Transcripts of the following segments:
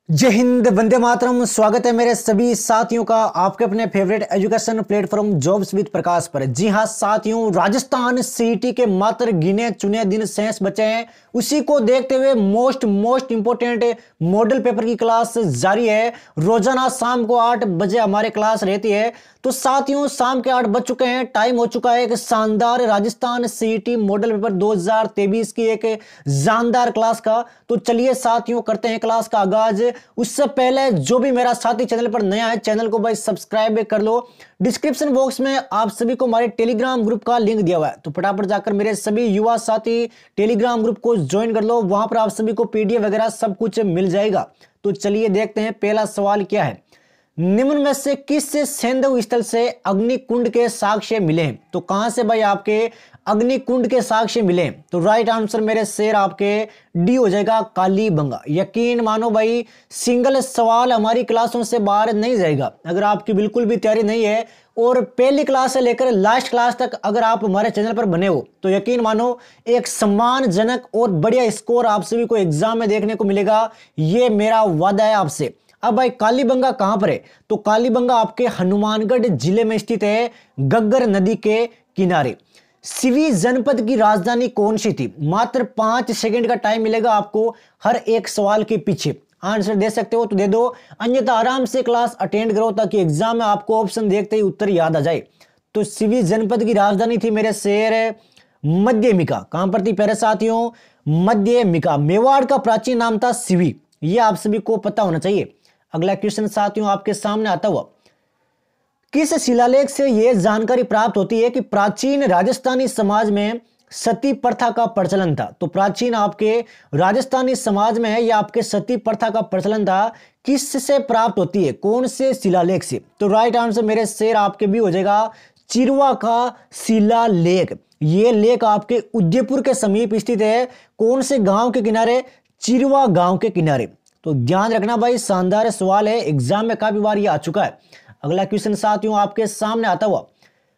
जय हिंद, वंदे मातरम। स्वागत है मेरे सभी साथियों का आपके अपने favourite education platform jobs with Prakash पर। जी हां साथियों, राजस्थान सीईटी के मात्र गिने चुने दिन शेष बचे हैं। उसी को देखते हुए मोस्ट इंपोर्टेंट मॉडल पेपर की क्लास जारी है। रोजाना शाम को 8 बजे हमारी क्लास रहती है। तो साथियों, शाम के 8 बज चुके हैं, टाइम हो चुका है एक शानदार राजस्थान सीईटी मॉडल पेपर 2023 की एक जानदार क्लास का। तो चलिए साथियों, करते हैं क्लास का आगाज। उससे पहले जो भी मेरा साथी चैनल पर नया है, चैनल को भाई सब्सक्राइब कर लो। डिस्क्रिप्शन बॉक्स में आप सभी को हमारे टेलीग्राम ग्रुप का लिंक दिया हुआ है, तो फटाफट जाकर मेरे सभी युवा साथी टेलीग्राम ग्रुप को ज्वाइन कर लो। वहां पर आप सभी को पीडीएफ वगैरह सब कुछ मिल जाएगा। तो चलिए देखते हैं पहला सवाल क्या है। निम्न में से किस सैंधव स्थल से अग्निकुंड के साक्ष्य मिले हैं? तो कहां से भाई आपके अग्निकुंड के साक्ष्य मिले? तो राइट आंसर मेरे शेर आपके डी हो जाएगा, कालीबंगा। यकीन मानो भाई, सिंगल सवाल हमारी क्लासों से बाहर नहीं जाएगा। अगर आपकी बिल्कुल भी तैयारी नहीं है और पहली क्लास से लेकर लास्ट क्लास तक अगर आप हमारे चैनल पर बने हो, तो यकीन मानो एक सम्मानजनक और बढ़िया स्कोर आप सभी को एग्जाम में देखने को मिलेगा। ये मेरा वादा है आपसे। अब भाई कालीबंगा कहां पर है? तो कालीबंगा आपके हनुमानगढ़ जिले में स्थित है, गग्गर नदी के किनारे। सिवी जनपद की राजधानी कौन सी थी? मात्र 5 सेकंड का टाइम मिलेगा आपको हर एक सवाल के पीछे। आंसर दे सकते हो तो दे दो, अन्यथा आराम से क्लास अटेंड करो ताकि एग्जाम में आपको ऑप्शन देखते ही उत्तर याद आ जाए। तो सिवी जनपद की राजधानी थी मेरे शेर मध्यमिका। कहां पर थी प्यारे साथियों? मध्यमिका। मेवाड़ का प्राचीन नाम था सिवी, यह आप सभी को पता होना चाहिए। अगला क्वेश्चन साथियों आपके सामने आता हुआ, किस शिलालेख से यह जानकारी प्राप्त होती है कि प्राचीन राजस्थानी समाज में सती प्रथा का प्रचलन था? तो प्राचीन आपके राजस्थानी समाज में है या आपके सती प्रथा का प्रचलन था, किससे प्राप्त होती है? कौन से शिलालेख से? तो राइट आंसर मेरे शेर आपके भी हो जाएगा, चिरवा का शिलालेख। यह लेख आपके उदयपुर के समीप स्थित है। कौन से गांव के किनारे? चिरवा गांव के किनारे। तो ध्यान रखना भाई, शानदार सवाल है, एग्जाम में काफी बार ये आ चुका है। अगला क्वेश्चन साथियों आपके सामने आता हुआ,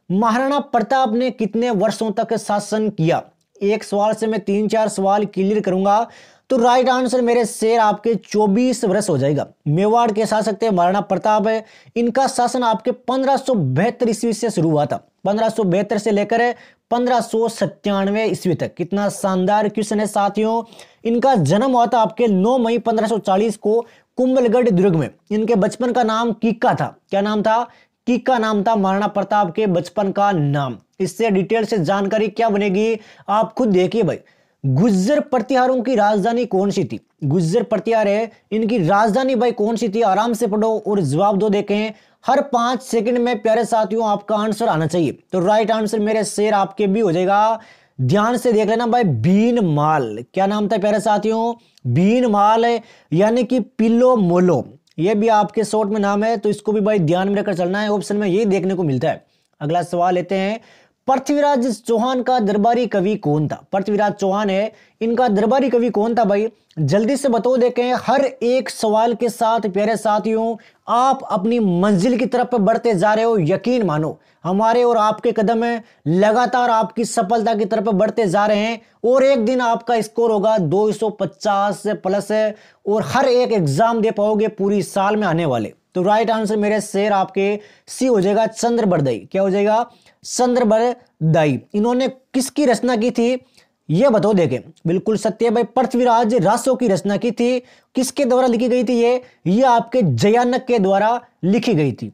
महाराणा प्रताप ने कितने वर्षों तक शासन किया? एक सवाल से मैं 3-4 सवाल क्लियर करूंगा। तो राइट आंसर मेरे शेर आपके 24 वर्ष हो जाएगा। मेवाड़ के शासक थे महाराणा प्रताप है। इनका शासन आपके 1572 ईस्वी से शुरू हुआ था। 1572 से लेकर 1597 ईस्वी तक। कितना शानदार क्वेश्चन है साथियों। इनका जन्म हुआ था आपके 9 मई 1540 को कुंभलगढ़ दुर्ग में। इनके बचपन का नाम कीका था। क्या नाम था? कीका नाम था महाराणा प्रताप के बचपन का नाम। इससे डिटेल से जानकारी क्या बनेगी आप खुद देखिए भाई। गुज्जर प्रतिहारों की राजधानी कौन सी थी? गुज्जर प्रतिहार है, इनकी राजधानी भाई कौन सी थी? आराम से पढ़ो और जवाब दो। देखें हर 5 सेकंड में प्यारे साथियों आपका आंसर आना चाहिए। तो राइट आंसर मेरे शेर आपके भी हो जाएगा। ध्यान से देख लेना भाई, भीनमाल। क्या नाम था प्यारे साथियों? भीनमाल, यानी कि पिल्लो मोलो। ये भी आपके शॉर्ट में नाम है, तो इसको भी भाई ध्यान में रखकर चलना है। ऑप्शन में यही देखने को मिलता है। अगला सवाल लेते हैं, पृथ्वीराज चौहान का दरबारी कवि कौन था? पृथ्वीराज चौहान है, इनका दरबारी कवि कौन था भाई? जल्दी से बताओ। देखें हर एक सवाल के साथ प्यारे साथियों आप अपनी मंजिल की तरफ बढ़ते जा रहे हो। यकीन मानो हमारे और आपके कदम लगातार आपकी सफलता की तरफ बढ़ते जा रहे हैं और एक दिन आपका स्कोर होगा 250 प्लस और हर एक एग्जाम दे पाओगे पूरी साल में आने वाले। तो राइट आंसर मेरे शेर आपके सी हो जाएगा, चंद्रबरदाई। क्या हो जाएगा? चंद्रबरदाई। इन्होंने किसकी रचना की थी यह बताओ। देखें बिल्कुल सत्य भाई, पृथ्वीराज रासो की रचना की थी। किसके द्वारा लिखी गई थी? ये आपके जयानक के द्वारा लिखी गई थी।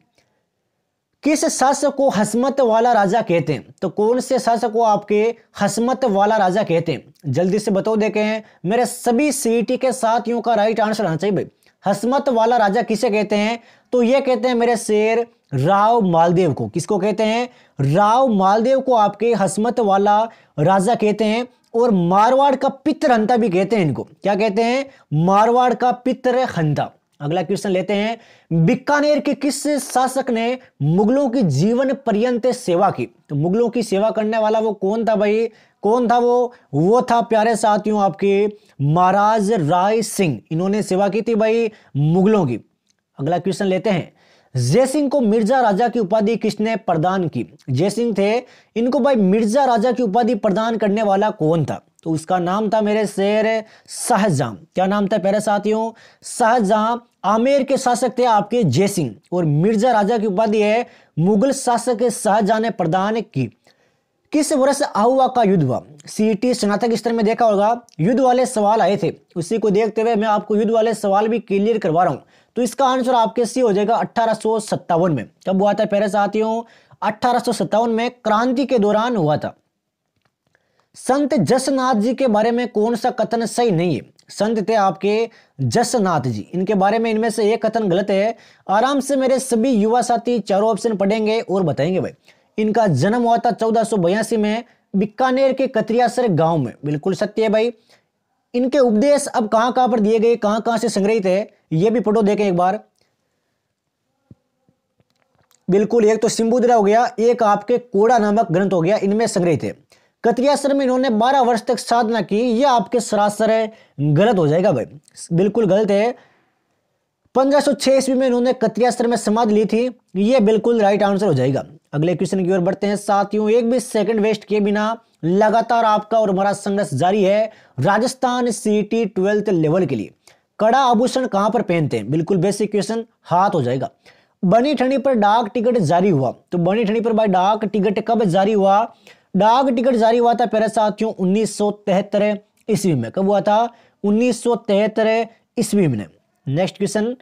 किस शासक को हसमत वाला राजा कहते हैं? तो कौन से शासक को आपके हसमत वाला राजा कहते हैं? जल्दी से बताओ। देखें मेरे सभी सीईटी के साथियों का राइट आंसर आना चाहिए भाई। हसमत वाला राजा किसे कहते हैं? तो ये कहते हैं मेरे शेर राव मालदेव को। किसको कहते हैं? राव मालदेव को आपके हसमत वाला राजा कहते हैं। और मारवाड़ का पितरहंता भी कहते हैं इनको। क्या कहते हैं? मारवाड़ का पितरहंता। अगला क्वेश्चन लेते हैं, बीकानेर के किस शासक ने मुगलों की जीवन पर्यंत सेवा की? तो मुगलों की सेवा करने वाला वो कौन था भाई? कौन था वो था प्यारे साथियों आपके महाराज राय सिंह। इन्होंने सेवा की थी भाई मुगलों की। अगला क्वेश्चन लेते हैं, जयसिंह को मिर्जा राजा की उपाधि किसने प्रदान की? जयसिंह थे, इनको भाई मिर्जा राजा की उपाधि प्रदान करने वाला कौन था? तो उसका नाम था मेरे शेर शाहजहां। क्या नाम था प्यारे साथियों? शाहजहां। आमेर के शासक थे आपके जयसिंह, और मिर्जा राजा की उपाधि है मुगल शासक शाहजहां ने प्रदान की। किस वर्ष आहुआ का युद्ध हुआ? सीईटी स्नातक स्तर में देखा होगा, युद्ध वाले सवाल आए थे, उसी को देखते हुए मैं आपको युद्ध वाले सवाल भी क्लियर करवा रहा हूं। तो इसका आंसर आपके सी हो जाएगा 1857 में। कब हुआ था प्यारे साथियों? 1857 में क्रांति के दौरान हुआ था। संत जसनाथ जी के बारे में कौन सा कथन सही नहीं है? संत थे आपके जसनाथ जी, इनके बारे में इनमें से एक कथन गलत है। आराम से मेरे सभी युवा साथी चारों ऑप्शन पढ़ेंगे और बताएंगे भाई। इनका जन्म हुआ था 1482 में बीकानेर के कतरियासर गांव में, बिल्कुल सत्य है भाई। इनके उपदेश अब कहां कहां पर दिए गए, कहां कहां से संग्रहित है, यह भी पढ़ो, देखें एक बार। बिल्कुल, एक तो सिंबुद्रा हो गया, एक आपके कोड़ा नामक ग्रंथ हो गया, इनमें संग्रहित है। कतरियासर में इन्होंने 12 वर्ष तक साधना की, यह आपके सरासर गलत हो जाएगा भाई, बिल्कुल गलत है। 1506 ईस्वी में इन्होंने कतरियासर में समाधि ली थी, यह बिल्कुल राइट आंसर हो जाएगा। अगले क्वेश्चन की ओर बढ़ते हैं साथियों। एक भी सेकंड वेस्ट किए बिना लगातार आपका और हमारा संघर्ष जारी है राजस्थान सीईटी 12th लेवल के लिए। कड़ा आभूषण कहां पर पहनते हैं? बिल्कुल बेसिक क्वेश्चन, हाथ हो जाएगा। बनी ठनी पर डाक टिकट जारी हुआ, तो बनी ठनी पर भाई डाक टिकट कब जारी हुआ? डाक टिकट जारी हुआ था प्यारे साथियों 1973 ईस्वी में। कब हुआ था? 1973 ईस्वी में। नेक्स्ट क्वेश्चन,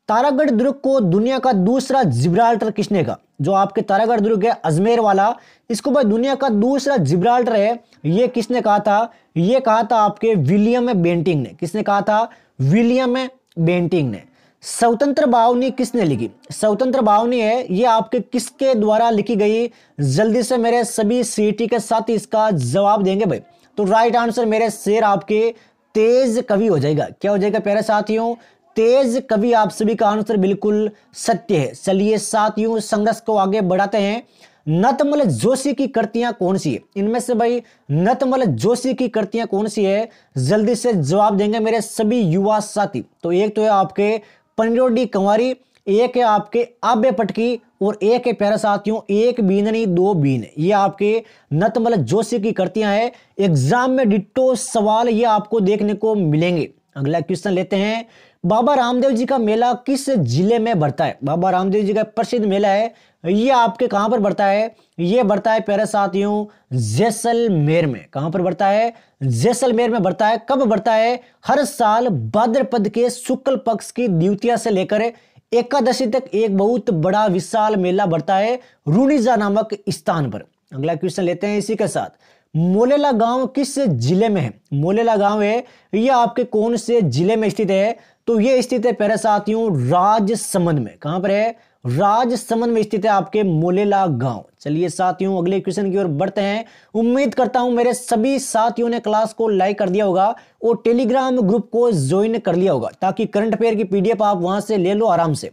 तारागढ़ दुर्ग को दुनिया का दूसरा जिब्राल्टर किसने कहा? जो आपके तारागढ़ दुर्ग है अजमेर वाला, इसको भाई दुनिया का दूसरा जिब्राल्टर है, ये किसने कहा था? ये कहा था आपके विलियम बेंटिंग ने। किसने कहा था? विलियम बेंटिंग ने। स्वतंत्र बावनी किसने लिखी? स्वतंत्र बावनी है, ये आपके किसके द्वारा लिखी गई? जल्दी से मेरे सभी सीईटी के साथ इसका जवाब देंगे भाई। तो राइट आंसर मेरे शेर आपके तेज कवि हो जाएगा। क्या हो जाएगा प्यारे साथियों? तेज कवि। आप सभी का आंसर बिल्कुल सत्य है। चलिए साथियों, संघर्ष को आगे बढ़ाते हैं। नतमल जोशी की कृतियां कौन सी है? इनमें से भाई नतमल जोशी की कृतियां कौन सी है? जल्दी से जवाब देंगे मेरे सभी युवा साथी। तो एक तो है आपके पनिरोडी कंवारी, एक है आपके आबे पटकी, और एक है प्यारे साथियों एक बीननी दो बीन। ये आपके नतमल जोशी की कृतियां है। एग्जाम में डिट्टो सवाल ये आपको देखने को मिलेंगे। अगला क्वेश्चन लेते हैं। बाबा रामदेव जी का मेला किस जिले में बढ़ता है? बाबा रामदेव जी का प्रसिद्ध मेला है, ये आपके कहां पर बढ़ता है? ये बढ़ता है प्यारे साथियों जैसलमेर में। कहां पर बढ़ता है? जैसलमेर में बढ़ता है। कब बढ़ता है? हर साल भाद्रपद के शुक्ल पक्ष की द्वितीया से लेकर एकादशी तक एक बहुत बड़ा विशाल मेला बढ़ता है रूणीजा नामक स्थान पर। अगला क्वेश्चन लेते हैं इसी के साथ। मोलेला गांव किस जिले में है? मोलेला गांव है, यह आपके कौन से जिले में स्थित है? तो यह स्थित है प्यारे साथियों राजसमंद में। कहां पर है? राजसमंद में स्थित है आपके मोलेला गांव। चलिए साथियों, अगले क्वेश्चन की ओर बढ़ते हैं। उम्मीद करता हूं मेरे सभी साथियों ने क्लास को लाइक कर दिया होगा और टेलीग्राम ग्रुप को ज्वाइन कर लिया होगा, ताकि करंट अफेयर की पीडीएफ आप वहां से ले लो आराम से।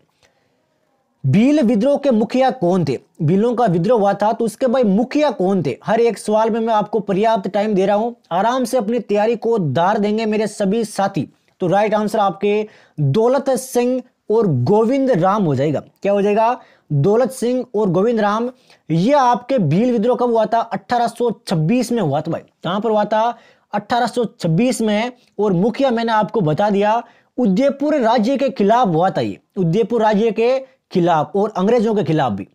भील विद्रोह के मुखिया कौन थे? भीलों का विद्रोह हुआ था, तो उसके भाई मुखिया कौन थे? हर एक सवाल में मैं आपको पर्याप्त टाइम दे रहा हूं, आराम से अपनी तैयारी को दार देंगे मेरे सभी साथी। तो राइट आंसर आपके दौलत सिंह और गोविंद राम हो जाएगा। क्या हो जाएगा? दौलत सिंह और गोविंद राम। ये आपके भील विद्रोह कब हुआ था? 1826 में हुआ था भाई। कहां पर हुआ था? 1826 में। और मुखिया मैंने आपको बता दिया, उदयपुर राज्य के खिलाफ हुआ था। ये उदयपुर राज्य के खिलाफ और अंग्रेजों के खिलाफ भी।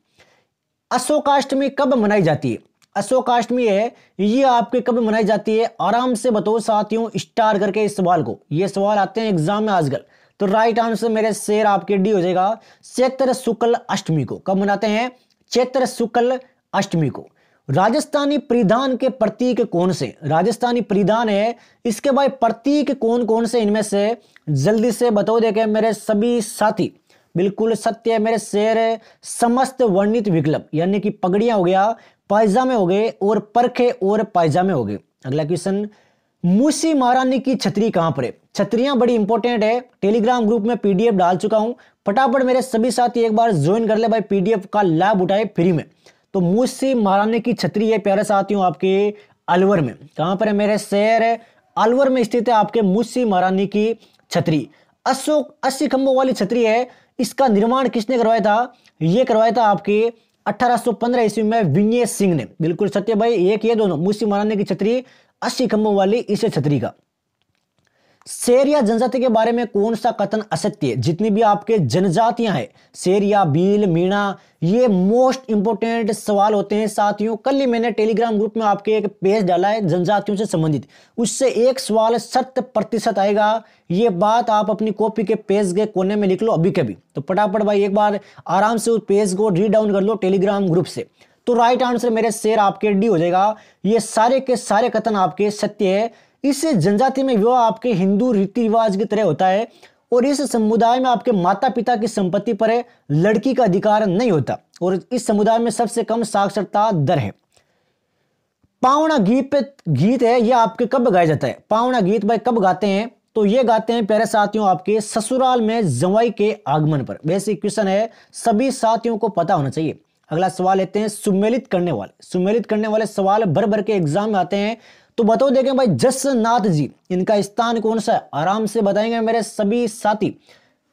अशोकाष्टमी कब मनाई जाती है? अशोकाष्टमी है, ये आपके कब मनाई जाती है? आराम से बताओ साथियों, स्टार करके इस सवाल को। ये सवाल आते हैं एग्जाम में आजकल। तो राइट आंसर मेरे शेर आपके डी हो जाएगा चैत्र शुक्ल अष्टमी को। कब मनाते हैं? चैत्र शुक्ल अष्टमी को। राजस्थानी परिधान के प्रतीक कौन से? राजस्थानी परिधान है, इसके भाई प्रतीक कौन कौन से इनमें से? जल्दी से बताओ देखे मेरे सभी साथी। बिल्कुल सत्य है मेरे शेर। समस्त वर्णित विकल्प, यानी कि पगड़ियां हो गया, पायजामे हो गए, और परखे और पायजामे हो गए। अगला क्वेश्चन, मूसी महारानी की छतरी कहां पर है? छतरियां बड़ी इंपॉर्टेंट है, टेलीग्राम ग्रुप में पीडीएफ डाल चुका हूं, फटाफट मेरे सभी साथी एक बार ज्वाइन कर ले भाई, पीडीएफ का लाभ उठाए फ्री में। तो मूसी महारानी की छतरी है प्यारे साथियों आपके अलवर में। कहां पर है मेरे शेर? अलवर में स्थित है आपके मूसी महारानी की छतरी। अशोक 80 खंभों वाली छतरी है, इसका निर्माण किसने करवाया था? यह करवाया था आपके 1815 ईस्वी में विनय सिंह ने। बिल्कुल सत्य भाई, एक ये दोनों मूसी महारानी की छतरी 80 खंभों वाली इस छतरी का। शेर या जनजाति के बारे में कौन सा कथन असत्य है? जितनी भी आपके जनजातियां हैं, शेर या भील, मीणा, ये मोस्ट इंपोर्टेंट सवाल होते हैं साथियों। कल ही मैंने टेलीग्राम ग्रुप में आपके एक पेज डाला है जनजातियों से संबंधित, उससे एक सवाल 100% आएगा। ये बात आप अपनी कॉपी के पेज के कोने में लिख लो अभी कभी। तो फटाफट भाई एक बार आराम से उस पेज को रीड डाउन कर लो टेलीग्राम ग्रुप से। तो राइट आंसर मेरे शेर आपके डी हो जाएगा। ये सारे के सारे कथन आपके सत्य है। इस जनजाति में विवाह आपके हिंदू रीति रिवाज की तरह होता है और इस समुदाय में आपके माता पिता की संपत्ति पर लड़की का अधिकार नहीं होता और इस समुदाय में सबसे कम साक्षरता दर है। पावना गीत है, यह आपके कब गाया जाता है? पावना गीत भाई कब गाते हैं? तो ये गाते हैं प्यारे साथियों आपके ससुराल में जवाई के आगमन पर। बेसिक क्वेश्चन है, सभी साथियों को पता होना चाहिए। अगला सवाल लेते हैं, सुमेलित करने वाले सवाल भर भर के एग्जाम में आते हैं। तो बताओ देखें भाई, जसनाथ जी, इनका स्थान कौन सा है? आराम से बताएंगे मेरे सभी साथी।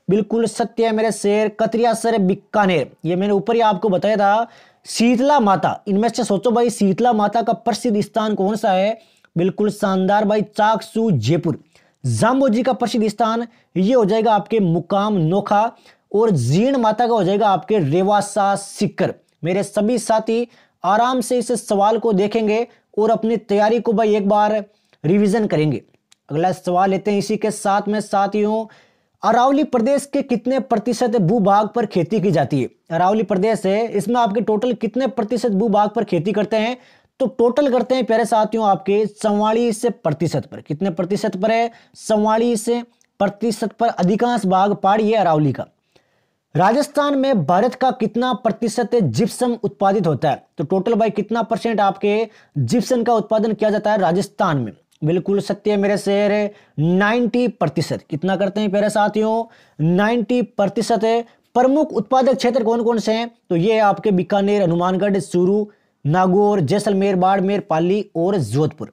बिल्कुल सत्य है मेरे शेर। कतरियासर बीकानेर, ये मैंने ऊपर ही आपको बताया था। शीतला माता, इनमें से सोचो भाई शीतला माता का प्रसिद्ध स्थान कौन सा है? बिल्कुल शानदार भाई, चाकसू जयपुर। जाम्बोजी का प्रसिद्ध स्थान ये हो जाएगा आपके मुकाम नोखा और जीर्ण माता का हो जाएगा आपके रेवासा सिक्कर। मेरे सभी साथी आराम से इस सवाल को देखेंगे और अपनी तैयारी को भाई एक बार रिवीजन करेंगे। अगला सवाल लेते हैं इसी के साथ में साथियों, अरावली प्रदेश के कितने प्रतिशत भूभाग पर खेती की जाती है? अरावली प्रदेश है, इसमें आपके टोटल कितने प्रतिशत भूभाग पर खेती करते हैं? तो टोटल करते हैं प्यारे साथियों आपके 44% पर। कितने प्रतिशत पर है? 44% पर। अधिकांश भाग पहाड़ी है अरावली का। राजस्थान में भारत का कितना प्रतिशत जिप्सम उत्पादित होता है? तो टोटल भाई कितना परसेंट आपके जिप्सम का उत्पादन किया जाता है राजस्थान में? बिल्कुल सत्य है मेरे शेर, 90%। कितना करते हैं प्यारे साथियों? 90% है। प्रमुख उत्पादक क्षेत्र कौन कौन से हैं? तो ये आपके बीकानेर, हनुमानगढ़, चूरू, नागौर, जैसलमेर, बाड़मेर, पाली और जोधपुर।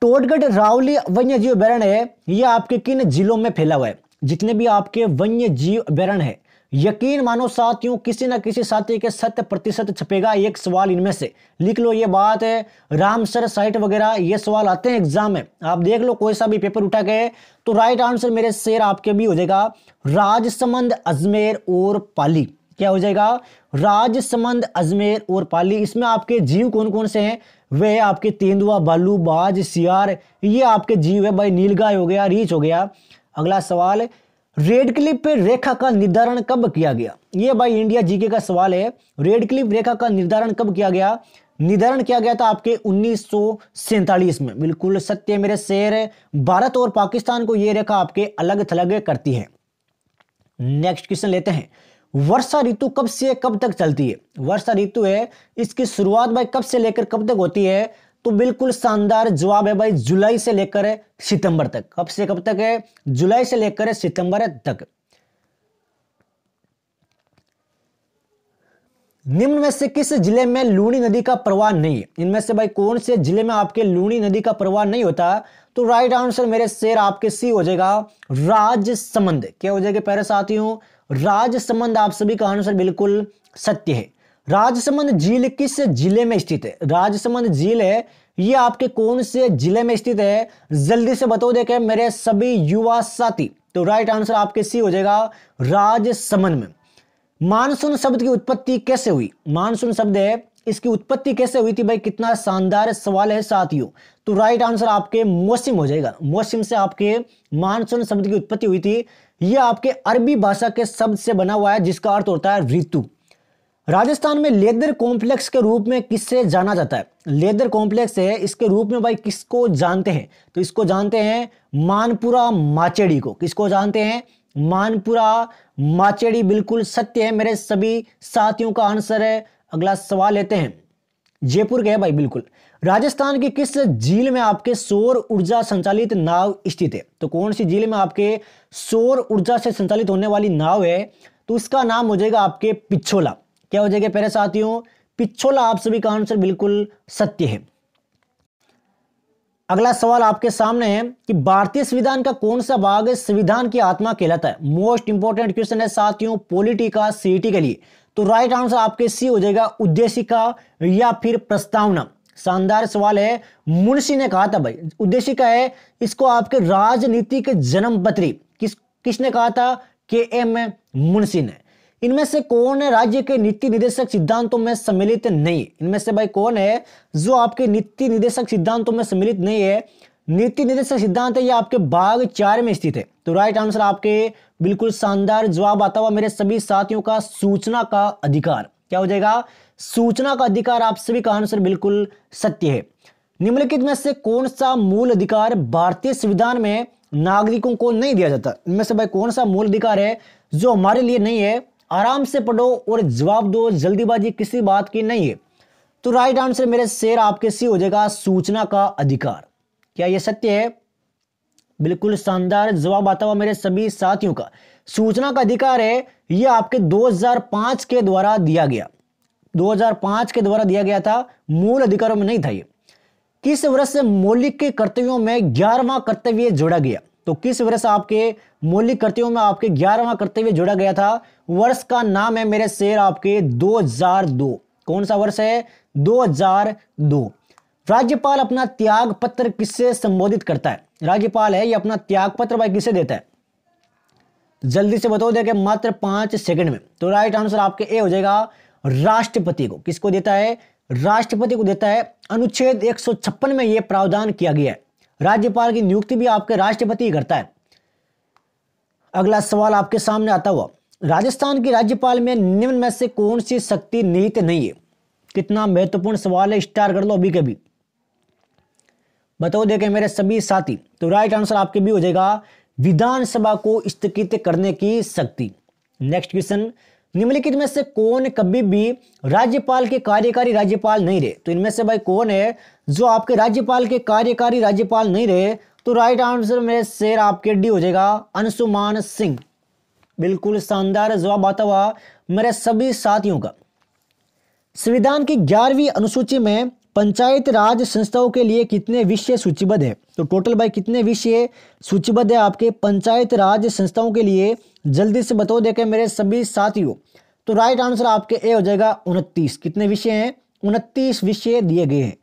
टोडगढ़ रावली वन्य जीव अभयारण्य है, यह आपके किन जिलों में फैला हुआ है? जितने भी आपके वन्य जीव अभयारण्य है, यकीन मानो साथियों किसी ना किसी साथी के 100% छपेगा एक सवाल इनमें से। लिख लो ये बात है। रामसर साइट वगैरह ये सवाल आते हैं एग्जाम में, आप देख लो कोई सा भी पेपर उठा के। तो राइट आंसर मेरे शेर आपके भी हो जाएगा राजसमंद, अजमेर और पाली। क्या हो जाएगा? राजसमंद, अजमेर और पाली। इसमें आपके जीव कौन कौन से हैं? वे आपके तेंदुआ, भालू, बाज, सियार, ये आपके जीव है भाई। नीलगाय हो गया, रीछ हो गया। अगला सवाल, रेड क्लिफ रेखा का निर्धारण कब किया गया? ये भाई इंडिया जीके का सवाल है। रेड क्लिफ रेखा का निर्धारण कब किया गया? निर्धारण किया गया था आपके 1947 में। बिल्कुल सत्य मेरे शेर। भारत और पाकिस्तान को यह रेखा आपके अलग थलग करती है। नेक्स्ट क्वेश्चन लेते हैं, वर्षा ऋतु कब से कब तक चलती है? वर्षा ऋतु है, इसकी शुरुआत भाई कब से लेकर कब तक होती है? तो बिल्कुल शानदार जवाब है भाई, जुलाई से लेकर सितंबर तक। कब से कब तक है? जुलाई से लेकर सितंबर तक। निम्न में से किस जिले में लूणी नदी का प्रवाह नहीं है? इनमें से भाई कौन से जिले में आपके लूणी नदी का प्रवाह नहीं होता? तो राइट आंसर मेरे शेर आपके सी हो जाएगा राजसमंद। क्या हो जाएगा प्यारे साथियों? राजसमंद। आप सभी का आंसर बिल्कुल सत्य है। राजसमंद झील किस जिले में स्थित है? राजसमंद झील है, ये आपके कौन से जिले में स्थित है? जल्दी से बताओ देखें मेरे सभी युवा साथी। तो राइट आंसर आपके सी हो जाएगा राजसमंद में। मानसून शब्द की उत्पत्ति कैसे हुई? मानसून शब्द है, इसकी उत्पत्ति कैसे हुई थी भाई? कितना शानदार सवाल है साथियों। तो राइट आंसर आपके मौसम हो जाएगा। मौसम से आपके मानसून शब्द की उत्पत्ति हुई थी। यह आपके अरबी भाषा के शब्द से बना हुआ है जिसका अर्थ होता है ऋतु। राजस्थान में लेदर कॉम्प्लेक्स के रूप में किससे जाना जाता है? लेदर कॉम्प्लेक्स है, इसके रूप में भाई किसको जानते हैं? तो इसको जानते हैं मानपुरा माचेड़ी को। किसको जानते हैं? मानपुरा माचेड़ी। बिल्कुल सत्य है मेरे सभी साथियों का आंसर है। अगला सवाल लेते हैं, जयपुर के है भाई। बिल्कुल, राजस्थान की किस झील में आपके सौर ऊर्जा संचालित नाव स्थित है? तो कौन सी झील में आपके सौर ऊर्जा से संचालित होने वाली नाव है? तो इसका नाम हो जाएगा आपके पिछोला। क्या हो जाएगा प्यारे साथियों? पिछोला। आप सभी का आंसर बिल्कुल सत्य है। अगला सवाल आपके सामने है कि भारतीय संविधान का कौन सा भाग संविधान की आत्मा कहलाता है? मोस्ट इंपोर्टेंट क्वेश्चन है साथियों पॉलिटी का, सीईटी के लिए। तो राइट आंसर आपके सी हो जाएगा उद्देशिका या फिर प्रस्तावना। शानदार सवाल है। मुंशी ने कहा था भाई, उद्देश्य क्या है, इसको आपके राजनीतिक जन्मपत्री किसने कहा था, के.एम. मुंशी ने। इनमें से कौन है राज्य के नीति निदेशक सिद्धांतों में सम्मिलित नहीं है? इनमें से भाई कौन है जो आपके नीति निदेशक सिद्धांतों में सम्मिलित नहीं है? नीति निदेशक सिद्धांत है ये आपके भाग 4 में स्थित है। तो राइट आंसर आपके बिल्कुल शानदार जवाब आता हुआ मेरे सभी साथियों का सूचना का अधिकार। क्या हो जाएगा, सूचना का अधिकार। आप सभी का आंसर बिल्कुल सत्य है। निम्नलिखित में से कौन सा मूल अधिकार भारतीय संविधान में नागरिकों को नहीं दिया जाता? इनमें से भाई कौन सा मूल अधिकार है जो हमारे लिए नहीं है? आराम से पढ़ो और जवाब दो, जल्दीबाजी किसी बात की नहीं है। तो राइट आंसर मेरे शेर आपके सी हो जाएगा सूचना का अधिकार। क्या यह सत्य है? बिल्कुल शानदार जवाब आता हुआ मेरे सभी साथियों का। सूचना का अधिकार है यह आपके 2005 के द्वारा दिया गया, 2005 के द्वारा दिया गया था, मूल अधिकारों में नहीं था ये। किस वर्ष से मौलिक के कर्तव्यों में 11वां कर्तव्य जोड़ा गया? तो किस वर्ष आपके मौलिक कर्तव्यों में आपके 11वां कर्तव्य जोड़ा गया था? वर्ष का नाम है मेरे शेर आपके 2002। कौन सा वर्ष है? 2002। राज्यपाल अपना त्याग पत्र किससे संबोधित करता है? राज्यपाल है ये अपना त्याग पत्र भाई किसे देता है? जल्दी से बताओ, देखिए मात्र 5 सेकंड में। तो राइट आंसर आपके ए हो जाएगा राष्ट्रपति को। किसको देता है? राष्ट्रपति को देता है। अनुच्छेद 156 में यह प्रावधान किया गया है। राज्यपाल की नियुक्ति भी आपके राष्ट्रपति करता है। अगला सवाल आपके सामने आता हुआ, राजस्थान की राज्यपाल में निम्न में से कौन सी शक्ति निहित नहीं है? कितना महत्वपूर्ण सवाल है, स्टार कर लो अभी के भी। बताओ देखें मेरे सभी साथी। तो राइट आंसर आपके भी हो जाएगा विधानसभा को स्थगित करने की शक्ति। नेक्स्ट क्वेश्चन, निम्नलिखित में से कौन कभी भी राज्यपाल के कार्यकारी राज्यपाल नहीं रहे? तो इनमें से भाई कौन है जो आपके राज्यपाल के कार्यकारी राज्यपाल नहीं रहे? तो राइट आंसर में शेर आपके डी हो जाएगा अंशुमान सिंह। बिल्कुल शानदार जवाब आता हुआ मेरे सभी साथियों का। संविधान की 11वीं अनुसूची में पंचायत राज संस्थाओं के लिए कितने विषय सूचीबद्ध है? तो टोटल भाई कितने विषय सूचीबद्ध है आपके पंचायत राज संस्थाओं के लिए? जल्दी से बताओ देखें मेरे सभी साथियों। तो राइट आंसर आपके ए हो जाएगा 29। कितने विषय हैं? 29 विषय दिए गए हैं।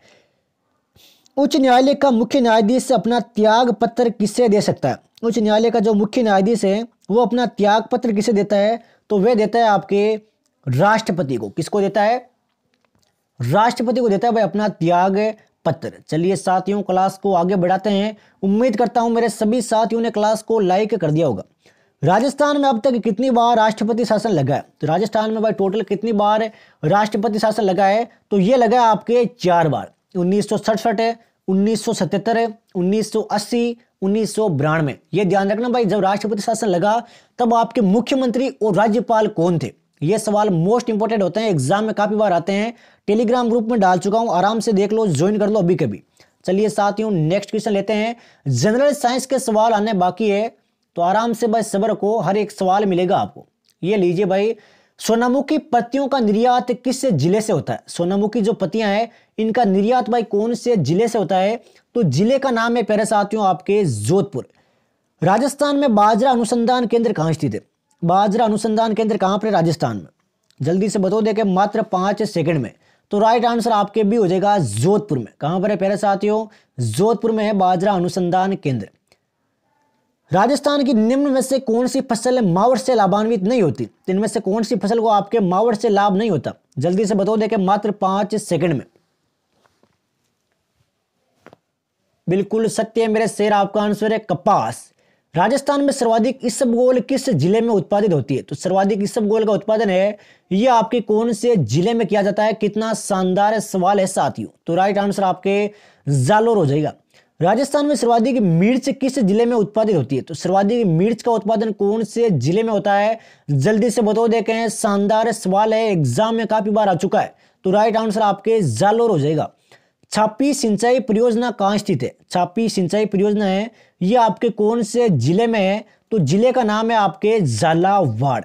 उच्च न्यायालय का मुख्य न्यायाधीश अपना त्याग पत्र किसे दे सकता है? उच्च न्यायालय का जो मुख्य न्यायाधीश है वो अपना त्याग पत्र किसे देता है? तो वह देता है आपके राष्ट्रपति को। किसको देता है? राष्ट्रपति को देता है भाई अपना त्याग पत्र। चलिए साथियों क्लास को आगे बढ़ाते हैं। उम्मीद करता हूं मेरे सभी साथियों ने क्लास को लाइक कर दिया होगा। राजस्थान में अब तक कितनी बार राष्ट्रपति शासन लगा है? तो राजस्थान में भाई टोटल कितनी बार राष्ट्रपति शासन लगा है? तो ये लगा है आपके 4 बार। 1967, 1977, 1980, 1992। ये ध्यान रखना भाई, जब राष्ट्रपति शासन लगा तब आपके मुख्यमंत्री और राज्यपाल कौन थे? ये सवाल मोस्ट इंपोर्टेंट होते हैं, एग्जाम में काफी बार आते हैं। टेलीग्राम ग्रुप में डाल चुका हूं, आराम से देख लो, ज्वाइन कर लो अभी कभी। चलिए साथियों नेक्स्ट क्वेश्चन लेते हैं। जनरल साइंस के सवाल आने बाकी है, तो आराम से भाई सब्र को, हर एक सवाल मिलेगा आपको। ये लीजिए भाई, सोनामुखी पत्तियों का निर्यात किस जिले से होता है? सोनामुखी जो पत्तियां हैं इनका निर्यात भाई कौन से जिले से होता है? तो जिले का नाम है प्यारे साथियों आपके जोधपुर। राजस्थान में बाजरा अनुसंधान केंद्र कहां स्थित है? बाजरा अनुसंधान केंद्र कहां पर? राजस्थान में। जल्दी से बताओ देखे मात्र 5 सेकंड में। तो राइट आंसर आपके भी हो जाएगा जोधपुर में। कहां पर है प्यारे साथियों? जोधपुर में है बाजरा अनुसंधान केंद्र। राजस्थान की निम्न में से कौन सी फसल मावठ से लाभान्वित नहीं होती? इनमें से कौन सी फसल को आपके मावठ से लाभ नहीं होता? जल्दी से बताओ देखे मात्र 5 सेकंड में। बिल्कुल सत्य है मेरे शेर, आपका आंसर है कपास। राजस्थान में सर्वाधिक इसबगोल किस जिले में उत्पादित होती है? तो सर्वाधिक इसबगोल का उत्पादन है ये आपके कौन से जिले में किया जाता है? कितना शानदार सवाल है साथियों। तो राइट आंसर आपके जालोर हो जाएगा। राजस्थान में सर्वाधिक मिर्च किस जिले में उत्पादित होती है? तो सर्वाधिक मिर्च का उत्पादन कौन से जिले में होता है? जल्दी से बताओ देखें, शानदार सवाल है, एग्जाम में काफी बार आ चुका है। तो राइट आंसर आपके जालोर हो जाएगा। छापी सिंचाई परियोजना कहां स्थित है? छापी सिंचाई परियोजना है ये आपके कौन से जिले में है? तो जिले का नाम है आपके झालावाड़।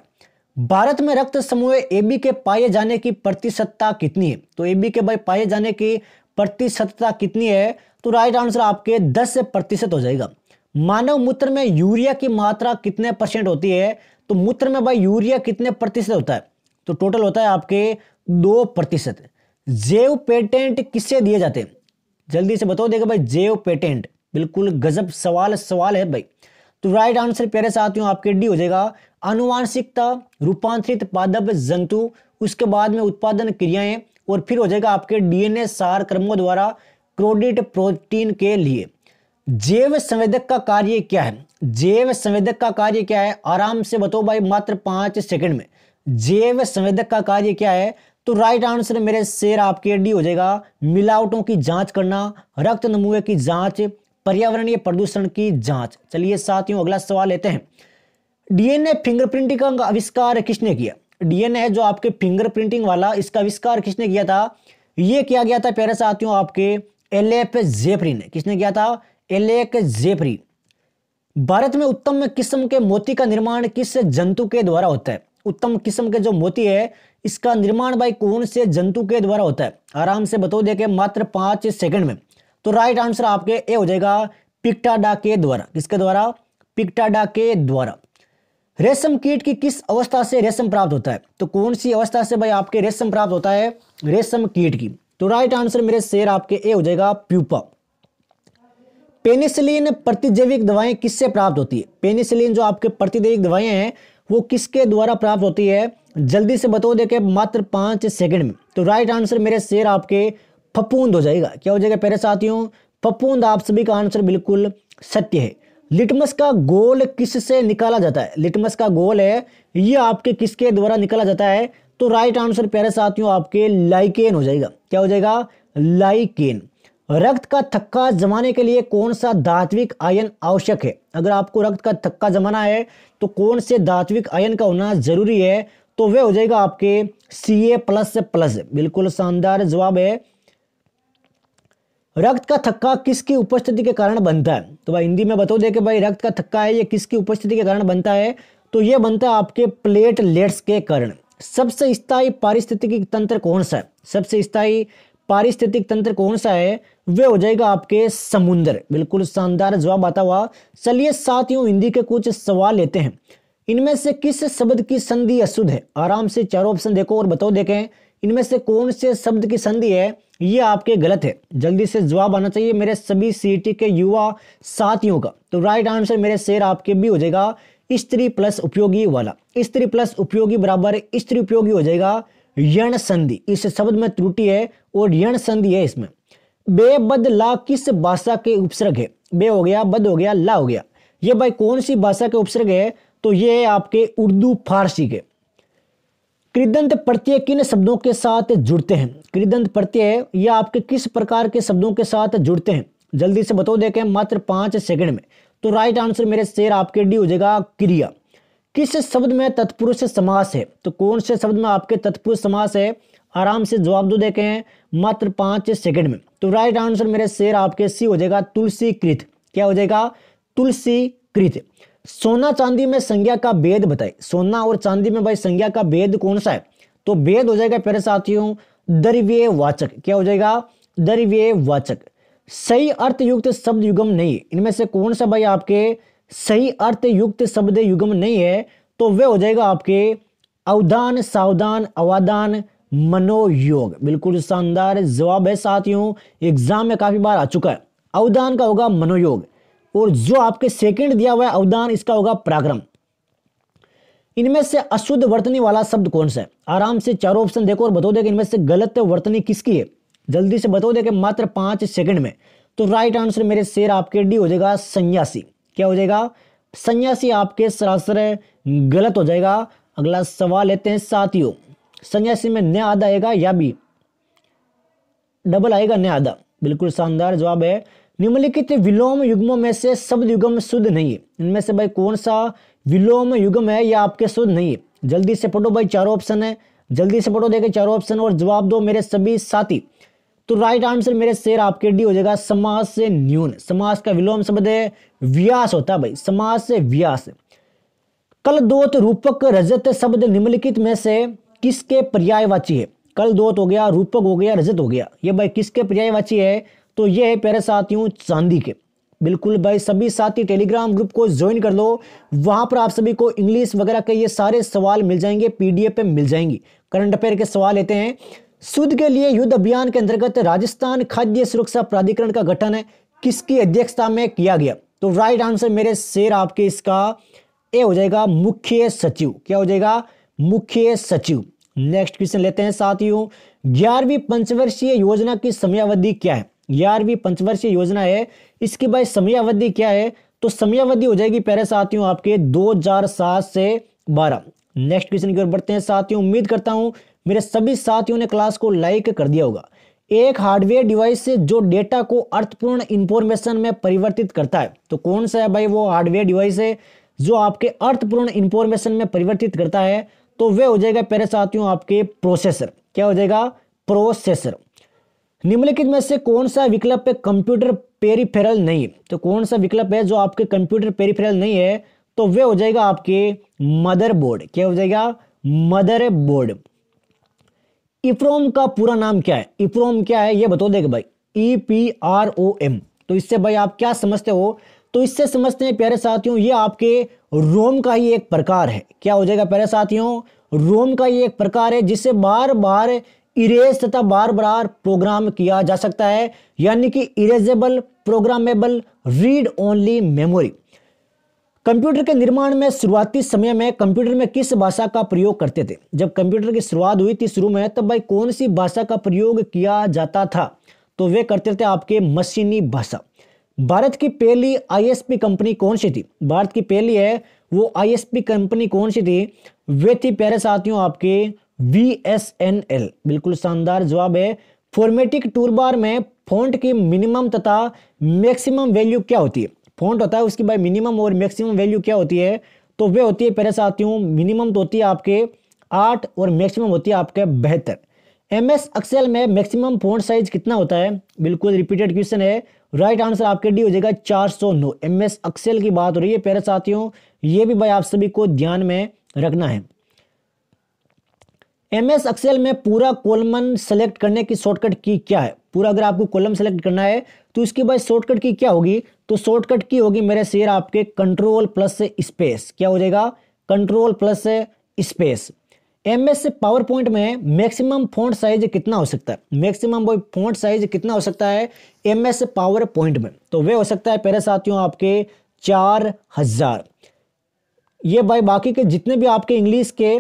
भारत में रक्त समूह AB के पाए जाने की प्रतिशतता कितनी है? तो AB के भाई पाए जाने की प्रतिशतता कितनी है? तो राइट आंसर आपके 10% हो जाएगा। मानव मूत्र में यूरिया की मात्रा कितने % होती है? तो मूत्र में भाई यूरिया कितने प्रतिशत होता है? तो टोटल होता है आपके 2%। जैव पेटेंट किससे दिए जाते हैं? जल्दी से बताओ। देखो भाई, जैव पेटेंट, बिल्कुल गजब सवाल है भाई। तो राइट आंसर प्यारे साथियों आपके डी हो जाएगा। आनुवांशिकता, रूपांतरित पादप जंतु, उसके बाद में उत्पादन क्रियाएं, और फिर हो जाएगा आपके डीएनए सार क्रमों द्वारा क्रोडित प्रोटीन के लिए। जैव संवेदक का कार्य क्या है? जैव संवेदक का कार्य क्या है? आराम से बताओ भाई, मात्र 5 सेकंड में। जैव संवेदक का कार्य क्या है? तो राइट आंसर मेरे शेर आपके डी हो जाएगा। मिलावटों की जांच करना, रक्त नमूने की जांच, पर्यावरणीय प्रदूषण की जांच। चलिए साथियों अगला सवाल लेते हैं। डीएनए फिंगरप्रिंटिंग का आविष्कार किसने किया? डीएनए जो आपके फिंगरप्रिंटिंग वाला, इसका आविष्कार किसने किया था? यह किया गया था प्यारे साथियों आपके एलेक जेफरी ने। किसने किया था? Alec Jeffrey. भारत में उत्तम किस्म के मोती का निर्माण किस जंतु के द्वारा होता है? उत्तम किस्म के जो मोती है, इसका निर्माण भाई कौन से जंतु के द्वारा होता है? आराम से बताओ, देखे मात्र 5 सेकंड में। तो राइट आंसर आपके ए हो जाएगा, पिक्टाडा के द्वारा। किसके द्वारा? पिक्टाडा के द्वारा। रेशम कीट की किस अवस्था से रेशम प्राप्त होता है? तो कौन सी अवस्था से भाई आपके रेशम प्राप्त होता है? रेशम कीट की। तो राइट आंसर मेरे शेर आपके ए हो जाएगा, प्यूपा। पेनिसिलिन प्रतिजैविक दवाएं किससे प्राप्त होती है? पेनिसिलिन जो आपके प्रतिजैविक दवाएं हैं वो किसके द्वारा प्राप्त होती है? जल्दी से बताओ, देखे मात्र 5 सेकंड में। तो राइट आंसर मेरे शेर आपके फफूंद हो जाएगा। क्या हो जाएगा प्यारे साथियों? फफूंद। आप सभी का आंसर बिल्कुल सत्य है। लिटमस का गोल किससे निकाला जाता है? लिटमस का गोल है ये आपके किसके द्वारा निकाला जाता है? तो राइट आंसर प्यारे साथियों आपके लाइकेन हो जाएगा। क्या हो जाएगा? लाइकेन। रक्त का थक्का जमाने के लिए कौन सा धात्विक आयन आवश्यक है? अगर आपको रक्त का थक्का जमाना है तो कौन से धात्विक आयन का होना जरूरी है? तो वह हो जाएगा आपके Ca++। बिल्कुल शानदार जवाब है। रक्त का थक्का किसकी उपस्थिति के कारण बनता है? तो भाई हिंदी में बताओ, देखे भाई रक्त का थक्का है ये किसकी उपस्थिति के कारण बनता है? तो ये बनता है आपके प्लेटलेट्स के कारण। सबसे स्थायी पारिस्थितिकी तंत्र कौन सा है? सबसे स्थायी पारिस्थितिक तंत्र कौन सा है? वे हो जाएगा आपके समुद्र। बिल्कुल शानदार जवाब आता हुआ। चलिए साथियों हिंदी के कुछ सवाल लेते हैं। इनमें से किस शब्द की संधि अशुद्ध है? आराम से चारों ऑप्शन देखो और बताओ, देखें इनमें से कौन से शब्द की संधि है ये आपके गलत है। जल्दी से जवाब आना चाहिए मेरे सभी सीटी के युवा साथियों का। तो राइट आंसर मेरे शेर आपके भी हो जाएगा स्त्री प्लस उपयोगी वाला। स्त्री प्लस उपयोगी बराबर स्त्री उपयोगी हो जाएगा यण संधि। इस शब्द में त्रुटि है और यण संधि है इसमें। बे बद ला किस भाषा के उपसर्ग है? बे हो गया, बद हो गया, ला हो गया। ये भाई कौन सी भाषा के उपसर्ग है? तो ये है आपके उर्दू फारसी के। कृदंत प्रत्यय किन शब्दों के साथ जुड़ते हैं? कृदंत प्रत्यय ये आपके किस प्रकार के शब्दों के साथ जुड़ते हैं? जल्दी से बताओ, देखें मात्र 5 सेकंड में। तो राइट आंसर मेरे शेर आपके डी हो जाएगा, क्रिया। किस शब्द में तत्पुरुष समास है? तो कौन से शब्द में आपके तत्पुरुष समास है? आराम से जवाब दो, देखें मात्र 5 सेकंड में। तो राइट आंसर मेरे शेर आपके सी हो जाएगा, तुलसीकृत। क्या हो जाएगा? तुलसीकृत। सोना चांदी में संज्ञा का भेद बताए। सोना और चांदी में भाई संज्ञा का भेद कौन सा है? तो भेद हो जाएगा प्यारे साथियों द्रव्यवाचक। क्या हो जाएगा? द्रव्यवाचक। सही अर्थ युक्त शब्द युगम नहीं है। इनमें से कौन सा भाई आपके सही अर्थ युक्त शब्द युगम नहीं है? तो वह हो जाएगा आपके अवधान, सावधान, अवादान, मनोयोग। बिल्कुल शानदार जवाब है साथियों, एग्जाम में काफी बार आ चुका है। अवधान का होगा मनोयोग, और जो आपके सेकंड दिया हुआ है अवदान, इसका होगा पराक्रम। इनमें से अशुद्ध वर्तनी वाला शब्द कौन सा है? आराम से चारों ऑप्शन देखो और बताओ, देखे इनमें से गलत वर्तनी किसकी है? जल्दी से बताओ, देखे मात्र 5 सेकंड में। तो राइट आंसर मेरे शेर आपके डी हो जाएगा, सन्यासी। क्या हो जाएगा? सन्यासी आपके सरासर गलत हो जाएगा। अगला सवाल लेते हैं साथियों। सन्यासी में न आधा आएगा या भी डबल आएगा? न आधा। बिल्कुल शानदार जवाब है। निम्नलिखित विलोम युग्मों में से शब्द युग्म शुद्ध नहीं है। इनमें से भाई कौन सा विलोम युग्म है या आपके शुद्ध नहीं है? जल्दी से पढ़ो भाई, चारों ऑप्शन है। जल्दी से पढ़ो, देखे चारों ऑप्शन और जवाब दो मेरे सभी साथी। तो राइट आंसर मेरे शेर आपके डी हो जाएगा, समास से न्यून। समास का विलोम शब्द है व्यास होता है भाई, समास से व्यास। कल दोत रूपक रजत शब्द निम्नलिखित में से किसके पर्यायवाची है? कल दोत हो गया, रूपक हो गया, रजत हो गया। ये भाई किसके पर्यायवाची है? तो ये है प्यारे साथियों चांदी के। बिल्कुल भाई सभी साथी टेलीग्राम ग्रुप को ज्वाइन कर लो, वहां पर आप सभी को इंग्लिश वगैरह के ये सारे सवाल मिल जाएंगे, पीडीएफ पे मिल जाएंगी। करंट अफेयर के सवाल लेते हैं। शुद्ध के लिए युद्ध अभियान के अंतर्गत राजस्थान खाद्य सुरक्षा प्राधिकरण का गठन किसकी अध्यक्षता में किया गया? तो राइट आंसर मेरे शेर आपके इसका ए हो जाएगा मुख्य सचिव। क्या हो जाएगा? मुख्य सचिव। नेक्स्ट क्वेश्चन लेते हैं साथियों, 11वीं पंचवर्षीय योजना की समयावधि क्या है? 11वीं पंचवर्षीय योजना है, इसकी भाई समयावधि क्या है? तो समयावधि हो जाएगी प्यारे साथियों आपके 2007 से 12। नेक्स्ट क्वेश्चन की ओर बढ़ते हैं साथियों। उम्मीद करता हूं मेरे सभी साथियों ने क्लास को लाइक कर दिया होगा। एक हार्डवेयर डिवाइस से जो डेटा को अर्थपूर्ण इंफॉर्मेशन में परिवर्तित करता है, तो कौन सा है भाई वो हार्डवेयर डिवाइस है जो आपके अर्थपूर्ण इंफॉर्मेशन में परिवर्तित करता है? तो वे हो जाएगा प्यारे साथियों आपके प्रोसेसर। क्या हो जाएगा? प्रोसेसर। निम्नलिखित में से कौन सा विकल्प कंप्यूटर पेरिफेरल नहीं है? तो कौन सा विकल्प है जो आपके कंप्यूटर पेरिफेरल नहीं है? तो वे हो जाएगा आपके मदरबोर्ड। क्या हो जाएगा? मदरबोर्ड। इप्रोम का पूरा नाम क्या है? इप्रोम क्या है ये बता देगा भाई। EPROM। तो इससे भाई आप क्या समझते हो? तो इससे समझते हैं प्यारे साथियों ये आपके रोम का ही एक प्रकार है। क्या हो जाएगा प्यारे साथियों? रोम का ही एक प्रकार है जिसे बार बार इरेज तथा बार बार प्रोग्राम किया जा सकता है, यानी कि erasable, programmable, read only memory. Computer के निर्माण में शुरुआती समय में कंप्यूटर में किस भाषा का प्रयोग करते थे? जब कंप्यूटर की शुरुआत हुई थी शुरू में, तब भाई कौन सी भाषा का प्रयोग किया जाता था? तो वे करते थे आपके मशीनी भाषा। भारत की पहली ISP कंपनी कौन सी थी? भारत की पहली है वो ISP कंपनी कौन सी थी? वे थी प्यारे साथियों आपके VSNL। बिल्कुल शानदार जवाब है। फॉर्मेटिक टूलबार में फॉन्ट की मिनिमम तथा मैक्सिमम वैल्यू क्या होती है? फॉन्ट होता है उसकी भाई मिनिमम और मैक्सिमम वैल्यू क्या होती है? तो वे होती है प्यारे साथियों, मिनिमम तो होती है आपके 8 और मैक्सिमम होती है आपके 72। MS एक्सेल में मैक्सिमम फॉन्ट साइज कितना होता है? बिल्कुल रिपीटेड क्वेश्चन है। राइट आंसर आपके डी हो जाएगा 409। MS एक्सेल की बात हो रही है प्यारे साथियों, ये भी भाई आप सभी को ध्यान में रखना है। MS एक्सेल में पूरा कॉलम सेलेक्ट करने की शॉर्टकट की क्या है? पूरा अगर आपको कॉलम सेलेक्ट करना है तो इसकी भाई शॉर्टकट की क्या होगी? तो शॉर्टकट की होगी मेरे शेर आपके कंट्रोल प्लस स्पेस। क्या हो जाएगा? Control plus space. MS power point में मैक्सिमम फॉन्ट साइज कितना हो सकता है? मैक्सिमम फॉन्ट साइज कितना हो सकता है MS पावर पॉइंट में? तो वे हो सकता है प्यारे साथियों आपके 4000। ये भाई बाकी के जितने भी आपके इंग्लिश के,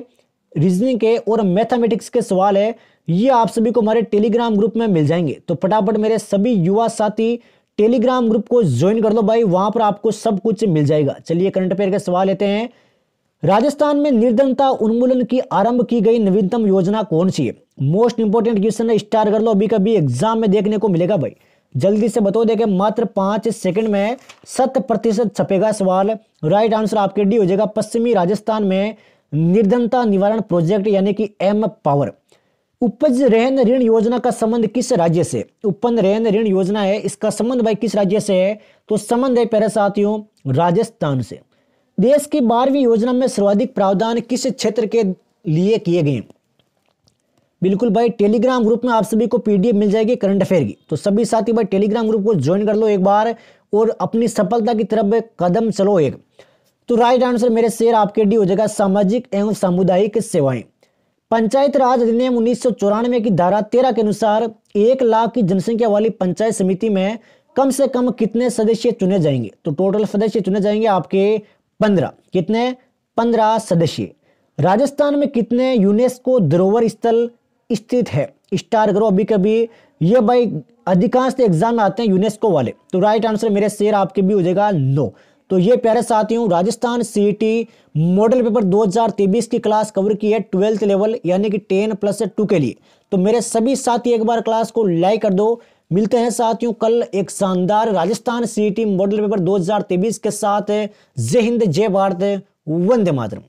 रीजनिंग के और मैथमेटिक्स के सवाल है ये आप सभी को हमारे टेलीग्राम ग्रुप में मिल जाएंगे। तो फटाफट मेरे सभी युवा साथी टेलीग्राम ग्रुप को ज्वाइन कर लो भाई, वहां पर आपको सब कुछ मिल जाएगा। चलिए करंट अफेयर के सवाल लेते हैं। राजस्थान में निर्धनता उन्मूलन की आरंभ की गई नवीनतम योजना कौन सी है? मोस्ट इंपोर्टेंट क्वेश्चन है, स्टार कर लो, अभी कभी एग्जाम में देखने को मिलेगा भाई। जल्दी से बता देगा, मात्र 5 सेकंड में 100% छपेगा सवाल। राइट आंसर आपके डी हो जाएगा पश्चिमी राजस्थान में निर्धनता निवारण प्रोजेक्ट यानी कि M पावर। उपज रहन ऋण योजना का संबंध किस राज्य से? उपन रहन ऋण योजना है, इसका संबंध भाई किस राज्य से है? तो संबंध है प्यारे साथियों राजस्थान से। देश की 12वीं योजना में सर्वाधिक प्रावधान किस क्षेत्र के लिए किए गए? बिल्कुल भाई टेलीग्राम ग्रुप में आप सभी को PDF मिल जाएगी करंट अफेयर की। तो सभी साथी भाई टेलीग्राम ग्रुप को ज्वाइन कर लो एक बार और अपनी सफलता की तरफ कदम चलो एक। तो राइट आंसर मेरे शेर आपके डी हो जाएगा सामाजिक एवं सामुदायिक सेवाएं। पंचायत राज अधिनियम 1994 की धारा 13 के अनुसार 1 लाख की जनसंख्या वाली पंचायत समिति में कम से कम कितने सदस्य चुने जाएंगे? तो टोटल सदस्य चुने जाएंगे आपके 15। कितने? 15 सदस्य। राजस्थान में कितने यूनेस्को धरोहर स्थल स्थित है? स्टार करो अभी कभी, ये भाई अधिकांश एग्जाम में आते हैं यूनेस्को वाले। तो राइट आंसर मेरे शेर आपके भी हो जाएगा 9। तो ये प्यारे साथियों राजस्थान CET मॉडल पेपर 2023 की क्लास कवर की है 12th लेवल यानी कि 10+2 के लिए। तो मेरे सभी साथी एक बार क्लास को लाइक कर दो। मिलते हैं साथियों कल एक शानदार राजस्थान CET मॉडल पेपर 2023 के साथ। जय हिंद, जय भारत, वंदे मातरम।